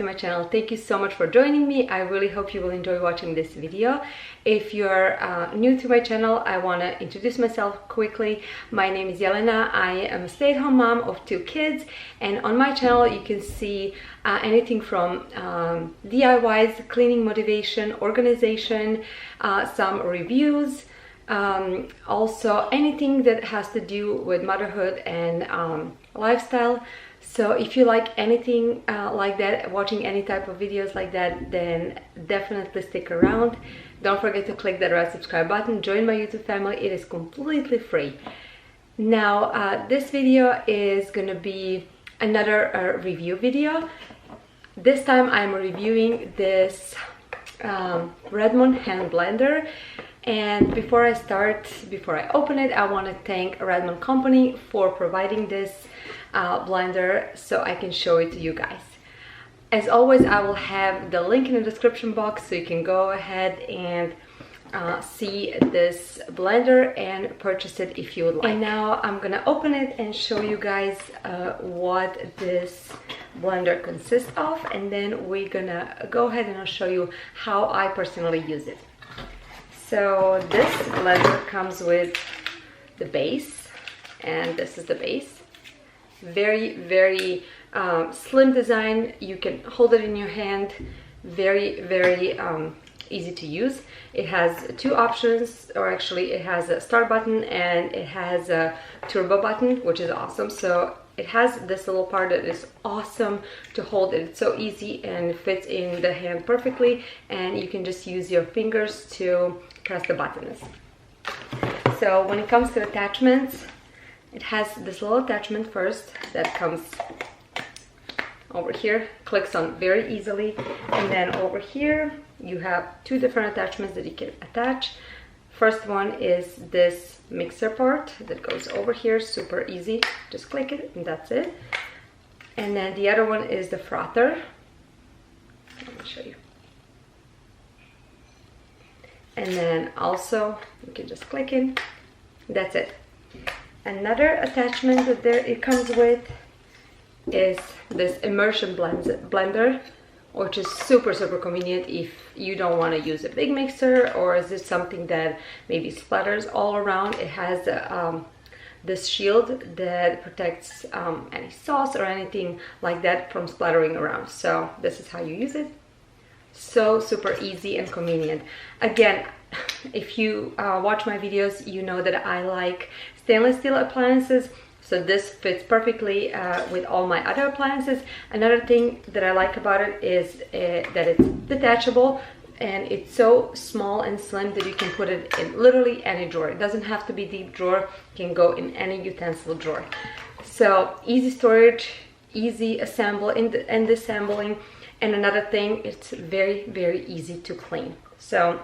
to my channel. Thank you so much for joining me. I really hope you will enjoy watching this video. If you're new to my channel, I want to introduce myself quickly. My name is Jelena. I am a stay-at-home mom of 2 kids, and on my channel you can see anything from DIYs, cleaning motivation, organization, some reviews, also anything that has to do with motherhood and lifestyle. So if you like anything like that, watching any type of videos like that, then definitely stick around. Don't forget to click that red subscribe button, join my YouTube family. It is completely free. Now this video is gonna be another review video. This time I'm reviewing this Redmond Hand Blender. And before I open it, I want to thank Redmond Company for providing this blender so I can show it to you guys. As always, I will have the link in the description box so you can go ahead and see this blender and purchase it if you would like. And now I'm gonna open it and show you guys what this blender consists of, and then we're gonna go ahead and I'll show you how I personally use it. So this blender comes with the base, and this is the base. Very slim design. You can hold it in your hand. Very easy to use. It has 2 options, or actually it has a start button and it has a turbo button, which is awesome. So it has this little part that is awesome to hold. It's so easy and fits in the hand perfectly, and you can just use your fingers to press the buttons. So when it comes to attachments, it has this little attachment first that comes over here, clicks on very easily, and then over here you have 2 different attachments that you can attach. First one is this mixer part that goes over here, super easy, just click it and that's it. And then the other one is the frother. Let me show you. And then also you can just click in, that's it. Another attachment that it comes with is this immersion blender, which is super convenient if you don't want to use a big mixer, or is this something that maybe splatters all around. It has this shield that protects any sauce or anything like that from splattering around. So this is how you use it. So super easy and convenient. Again, if you watch my videos, you know that I like stainless steel appliances, so this fits perfectly with all my other appliances. Another thing that I like about it is that it's detachable, and it's so small and slim that you can put it in literally any drawer. It doesn't have to be deep drawer, it can go in any utensil drawer. So easy storage, easy assemble and disassembling. And another thing, it's very easy to clean. So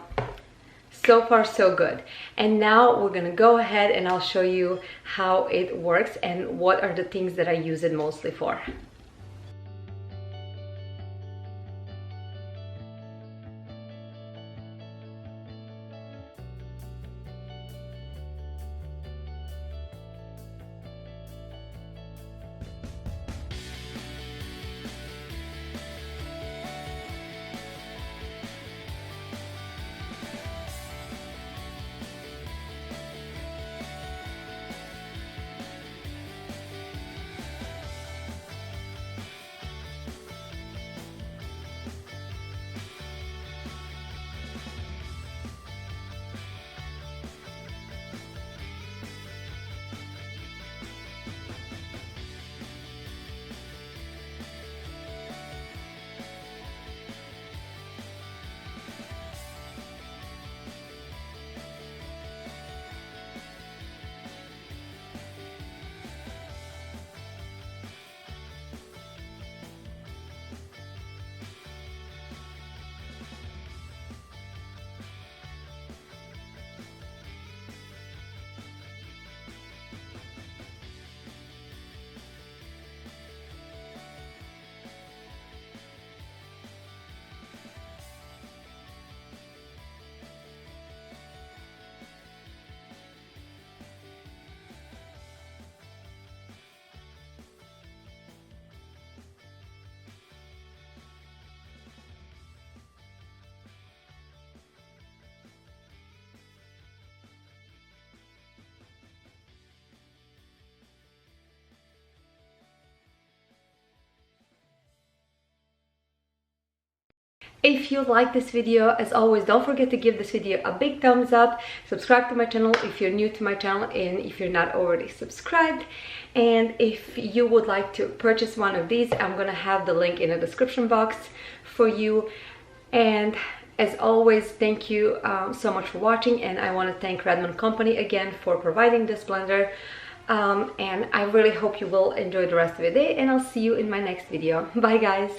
far so good. And now we're gonna go ahead and I'll show you how it works and what are the things that I use it mostly for. If you like this video, as always, don't forget to give this video a big thumbs up, subscribe to my channel if you're new to my channel and if you're not already subscribed. And if you would like to purchase one of these, I'm gonna have the link in the description box for you. And as always, thank you so much for watching, and I want to thank Redmond Company again for providing this blender. And I really hope you will enjoy the rest of the day, and I'll see you in my next video. Bye guys!